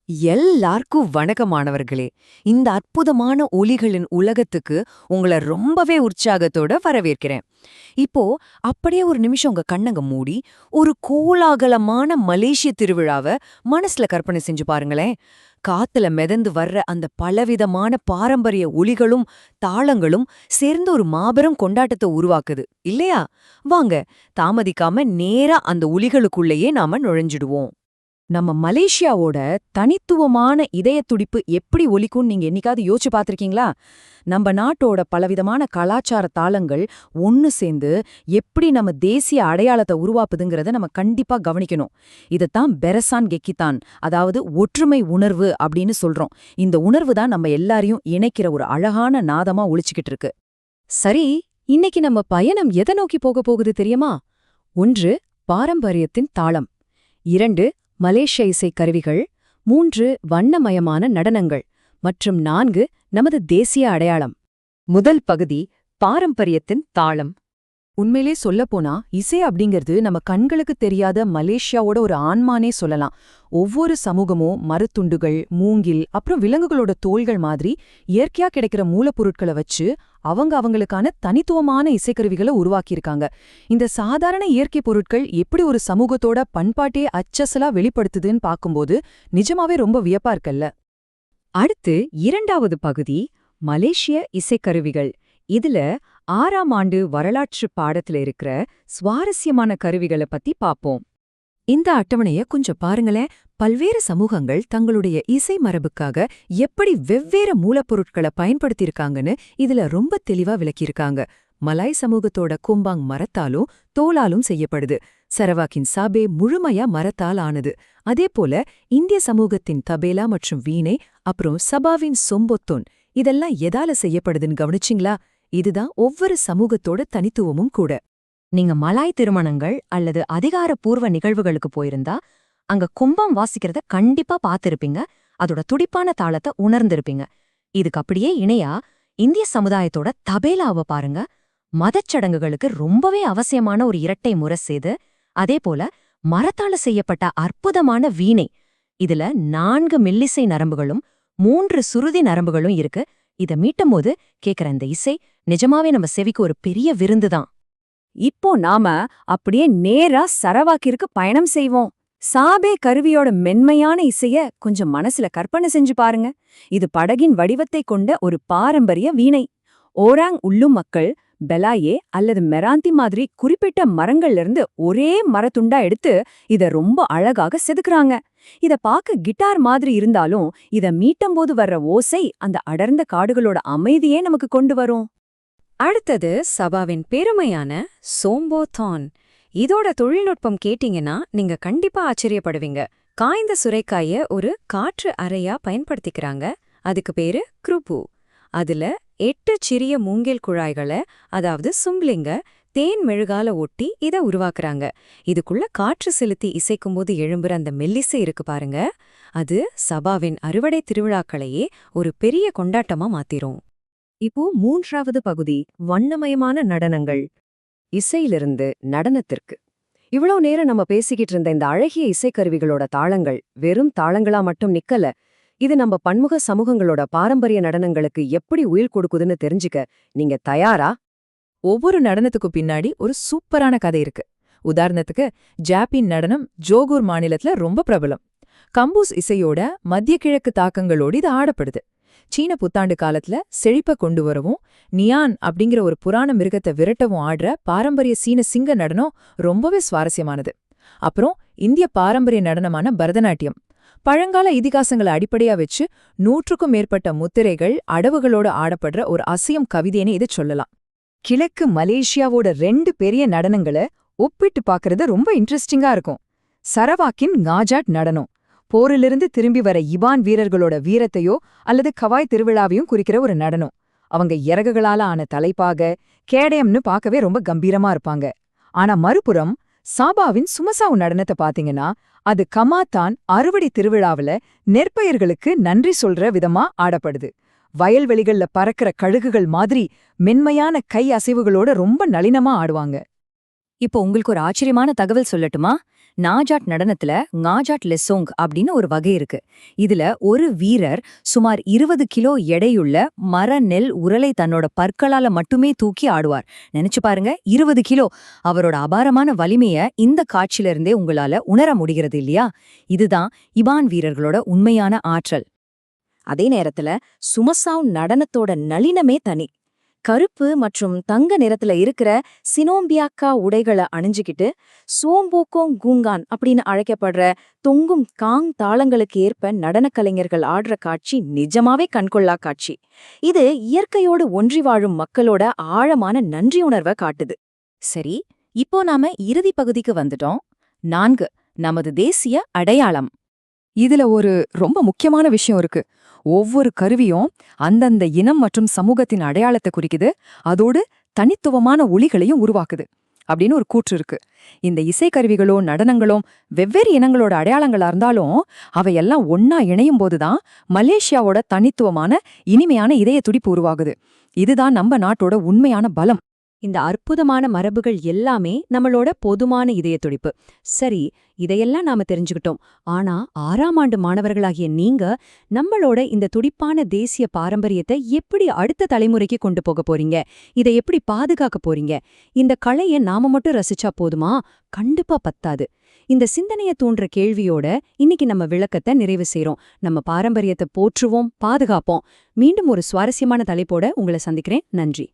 எல்லாருக்கும் வணக்கமானவர்களே. இந்த அற்புதமான ஒலிகளின் உலகத்துக்கு உங்கள ரொம்பவே உற்சாகத்தோட வரவேற்கிறேன். இப்போ அப்படியே ஒரு நிமிஷம் உங்க கண்ணங்க மூடி ஒரு கோலாகலமான மலேசிய திருவிழாவ மனசுல கற்பனை செஞ்சு பாருங்களேன். காத்துல மிதந்து வர்ற அந்த பலவிதமான பாரம்பரிய ஒலிகளும் தாளங்களும் சேர்ந்து ஒரு மாபெரும் கொண்டாட்டத்தை உருவாக்குது இல்லையா? வாங்க, தாமதிக்காம நேரா அந்த ஒலிகளுக்குள்ளேயே நாம நுழைஞ்சிடுவோம். நம்ம மலேசியாவோட தனித்துவமான இதய துடிப்பு எப்படி ஒலிக்கும்னு நீங்க என்னைக்காவது யோசிச்சு பார்த்திருக்கீங்களா? நம்ம நாட்டோட பலவிதமான கலாச்சார தாளங்கள் ஒன்னு சேர்ந்து எப்படி நம்ம தேசிய அடையாளத்தை உருவாக்குதுங்கிறத நம்ம கண்டிப்பா கவனிக்கணும். இதத்தான் பெரசான் கெக்கித்தான், அதாவது ஒற்றுமை உணர்வு அப்படின்னு சொல்றோம். இந்த உணர்வு தான் நம்ம எல்லாரையும் இணைக்கிற ஒரு அழகான நாதமா ஒலிச்சுக்கிட்டு இருக்கு. சரி, இன்னைக்கு நம்ம பயணம் எதை நோக்கி போக போகுது தெரியுமா? 1. பாரம்பரியத்தின் தாளம். 2. மலேசிய இசை கருவிகள். 3. வண்ணமயமான நடனங்கள். மற்றும் 4. நமது தேசிய அடையாளம். முதல் பகுதி, பாரம்பரியத்தின் தாளம். உண்மையிலே சொல்லப்போனா இசை அப்படிங்கிறது நம்ம கண்களுக்கு தெரியாத மலேசியாவோட ஒரு ஆன்மானே சொல்லலாம். ஒவ்வொரு சமூகமும் மரத்துண்டுகள், மூங்கில், அப்புறம் விலங்குகளோட தோள்கள் மாதிரி இயற்கையா கிடைக்கிற மூலப்பொருட்களை வச்சு அவங்களுக்கான தனித்துவமான இசைக்கருவிகளை உருவாக்கியிருக்காங்க. இந்த சாதாரண இயற்கை பொருட்கள் எப்படி ஒரு சமூகத்தோட பண்பாட்டே அச்சசலா வெளிப்படுத்துதுன்னு பார்க்கும்போது நிஜமாவே ரொம்ப வியப்பா இருக்கல்ல. அடுத்து 2வது பகுதி, மலேசிய இசைக்கருவிகள். இதுல 6ஆம் ஆண்டு வரலாற்று பாடத்துல இருக்கிற சுவாரஸ்யமான கருவிகளை பத்தி பாப்போம். இந்த அட்டவணைய கொஞ்சம் பாருங்களேன். பல்வேறு சமூகங்கள் தங்களுடைய இசை மரபுக்காக எப்படி வெவ்வேறு மூலப்பொருட்களை பயன்படுத்தியிருக்காங்கன்னு இதுல ரொம்ப தெளிவா விளக்கியிருக்காங்க. மலாய் சமூகத்தோட கும்பாங் மரத்தாலும் தோலாலும் செய்யப்படுது. சரவாக்கின் சாபே முழுமையா மரத்தால் ஆனது. அதேபோல இந்திய சமூகத்தின் தபேலா மற்றும் வீணை, அப்புறம் சபாவின் சொம்பொத்தொன், இதெல்லாம் எதால செய்யப்படுதுன்னு கவனிச்சிங்களா? இதுதான் ஒவ்வொரு சமூகத்தோட தனித்துவமும் கூட. நீங்க மலாய் திருமணங்கள் அல்லது அதிகாரப்பூர்வ நிகழ்வுகளுக்கு போயிருந்தா அங்க கும்பம் வாசிக்கிறத கண்டிப்பா பாத்திருப்பீங்க. அதோட துடிப்பான தாளத்தை உணர்ந்திருப்பீங்க. இதுக்கு அப்படியே இணையா இந்திய சமுதாயத்தோட தபேலாவை பாருங்க. மதச்சடங்குகளுக்கு ரொம்பவே அவசியமான ஒரு இரட்டை முரசேது. அதேபோல மரத்தால செய்யப்பட்ட அற்புதமான வீணை. இதுல 4 மெல்லிசை நரம்புகளும் 3 சுருதி நரம்புகளும் இருக்கு. இத மீட்டும்போது கேக்குற இந்த இசை நிஜமாவே நம்ம செவிக்கு ஒரு பெரிய விருந்துதான். இப்போ நாம அப்படியே நேரா சரவாக்கிற்கு பயணம் செய்வோம். சாபே கருவியோட மென்மையான இசைய கொஞ்சம் மனசுல கற்பனை செஞ்சு பாருங்க. இது படகின் வடிவத்தை கொண்ட ஒரு பாரம்பரிய வீணை. ஓராங் உள்ளும் மக்கள் பெலாயே அல்லது மெராந்தி மாதிரி குறிப்பிட்ட மரங்கள்ல இருந்து ஒரே மரத்துண்டா எடுத்து இத ரொம்ப அழகாக செதுக்குறாங்க. இத பாக்க கிட்டார் மாதிரி இருந்தாலும் இத மீட்டும்போது வர்ற ஓசை அந்த அடர்ந்த காடுகளோட அமைதியே நமக்கு கொண்டு வரும். அடுத்தது சபாவின் பெருமையான சோம்போதான். இதோட தொழில்நுட்பம் கேட்டீங்கன்னா நீங்க கண்டிப்பா ஆச்சரியப்படுவீங்க. காய்ந்த சுரைக்காய ஒரு காற்று அறையா பயன்படுத்திக்கிறாங்க. அதுக்கு பேரு குரூப்பு. அதுல 8 சிறிய மூங்கில் குழாய்களை, அதாவது சும்லிங்க, தேன் மெழுகால ஒட்டி இத உருவாக்குறாங்க. இதுக்குள்ள காற்று செலுத்தி இசைக்கும்போது எழும்புற அந்த மெல்லிசை இருக்கு பாருங்க, அது சபாவின் அறுவடை திருவிழாக்களையே ஒரு பெரிய கொண்டாட்டமா மாத்திரும். இப்போ 3வது பகுதி, வண்ணமயமான நடனங்கள். இசையிலிருந்து நடனத்திற்கு. இவ்வளவு நேரம் நம்ம பேசிக்கிட்டு இருந்த இந்த அழகிய இசைக்கருவிகளோட தாளங்கள் வெறும் தாளங்களா மட்டும் நிக்கல. இது நம்ம பன்முக சமூகங்களோட பாரம்பரிய நடனங்களுக்கு எப்படி உயிர் கொடுக்குதுன்னு தெரிஞ்சுக்க நீங்க தயாரா? ஒவ்வொரு நடனத்துக்கு பின்னாடி ஒரு சூப்பரான கதை இருக்கு. உதாரணத்துக்கு ஜாப்பின் நடனம் ஜோகூர் மாநிலத்துல ரொம்ப பிரபலம். கம்பூஸ் இசையோட மத்திய கிழக்கு தாக்கங்களோடு இது ஆடப்படுது. சீன புத்தாண்டு காலத்துல செழிப்ப கொண்டு வரவும் நியான் அப்படிங்கிற ஒரு புராண மிருகத்தை விரட்டவும் ஆடுற பாரம்பரிய சீன சிங்க நடனம் ரொம்பவே சுவாரஸ்யமானது. அப்புறம் இந்திய பாரம்பரிய நடனமான பரதநாட்டியம். பழங்கால இதிகாசங்களை அடிப்படையா வச்சு 100க்கும் மேற்பட்ட முத்திரைகள் அடவுகளோட ஆடப்படுற ஒரு அசையும் கவிதைன்னு இதை சொல்லலாம். கிழக்கு மலேசியாவோட 2 பெரிய நடனங்களை ஒப்பிட்டு பார்க்கறது ரொம்ப இன்ட்ரெஸ்டிங்கா இருக்கும். சரவாக்கின் காஜாட் நடனம் போரிலிருந்து திரும்பி வர இவான் வீரர்களோட வீரத்தையோ அல்லது கவாய் திருவிழாவையும் குறிக்கிற ஒரு நடனம். அவங்க இறகுகளால ஆன தலைப்பாக கேடயம்னு பார்க்கவே ரொம்ப கம்பீரமா இருப்பாங்க. ஆனா மறுபுறம் சாபாவின் சுமசாவு நடனத்தை பாத்தீங்கன்னா அது கமாத்தான் அறுவடை திருவிழாவில நெற்பயிர்களுக்கு நன்றி சொல்ற விதமா ஆடப்படுது. வயல்வெளிகள்ல பறக்கிற கழுகுகள் மாதிரி மென்மையான கை அசைவுகளோட ரொம்ப நளினமா ஆடுவாங்க. இப்போ உங்களுக்கு ஒரு ஆச்சரியமான தகவல் சொல்லட்டுமா? நாஜாட் நடனத்துல நாஜாட் லெசோங் அப்படின்னு ஒரு வகை இருக்கு. இதுல ஒரு வீரர் சுமார் 20 கிலோ எடையுள்ள மர நெல் உரலை தன்னோட பற்களால மட்டுமே தூக்கி ஆடுவார். நினைச்சு பாருங்க, 20 கிலோ. அவரோட அபாரமான வலிமைய இந்த காட்சியில இருந்தே உங்களால உணர முடிகிறது இல்லையா? இதுதான் இபான் வீரர்களோட உண்மையான ஆற்றல். அதே நேரத்துல சுமசாவ் நடனத்தோட நளினமே தனி. கருப்பு மற்றும் தங்க நிறத்துல இருக்கிற சினோம்பியாக்கா உடைகளை அணிஞ்சுக்கிட்டு சோம்போக்கோங் கூங்கான் அப்படின்னு அழைக்கப்படுற தொங்கும் காங் தாளங்களுக்கு ஏற்ப நடனக் கலைஞர்கள் ஆடுற காட்சி நிஜமாவே கண்கொள்ளா காட்சி. இது இயற்கையோடு ஒன்றி வாழும் மக்களோட ஆழமான நன்றியுணர்வை காட்டுது. சரி, இப்போ நாம இறுதி பகுதிக்கு வந்துட்டோம். 4, நமது தேசிய அடையாளம். இதுல ஒரு ரொம்ப முக்கியமான விஷயம் இருக்கு. ஒவ்வொரு கருவியும் அந்தந்த இனம் மற்றும் சமூகத்தின் அடையாளத்தை குறிக்குது, அதோடு தனித்துவமான ஒலிகளையும் உருவாக்குது அப்படின்னு ஒரு கூற்று இருக்கு. இந்த இசைக்கருவிகளோ நடனங்களோ வெவ்வேறு இனங்களோட அடையாளங்களா இருந்தாலும் அவையெல்லாம் ஒன்னா இணையும் போதுதான் மலேசியாவோட தனித்துவமான இனிமையான இதய துடிப்பு உருவாகுது. இதுதான் நம்ம நாட்டோட உண்மையான பலம். இந்த அற்புதமான மரபுகள் எல்லாமே நம்மளோட பொதுமான இதய துடிப்பு. சரி, இதையெல்லாம் நாம தெரிஞ்சுக்கிட்டோம். ஆனா 6ஆம் ஆண்டு மாணவர்களாகிய நீங்க நம்மளோட இந்த துடிப்பான தேசிய பாரம்பரியத்தை எப்படி அடுத்த தலைமுறைக்கு கொண்டு போக போறீங்க? இதை எப்படி பாதுகாக்க போறீங்க? இந்த கலையை நாம மட்டும் ரசிச்சா போதுமா? கண்டிப்பா பத்தாது. இந்த சிந்தனைய தூண்டுற கேள்வியோட இன்னைக்கு நம்ம விளக்கத்தை நிறைவு செய்றோம். நம்ம பாரம்பரியத்தை போற்றுவோம், பாதுகாப்போம். மீண்டும் ஒரு சுவாரஸ்யமான தலைப்போட உங்களை சந்திக்கிறேன். நன்றி.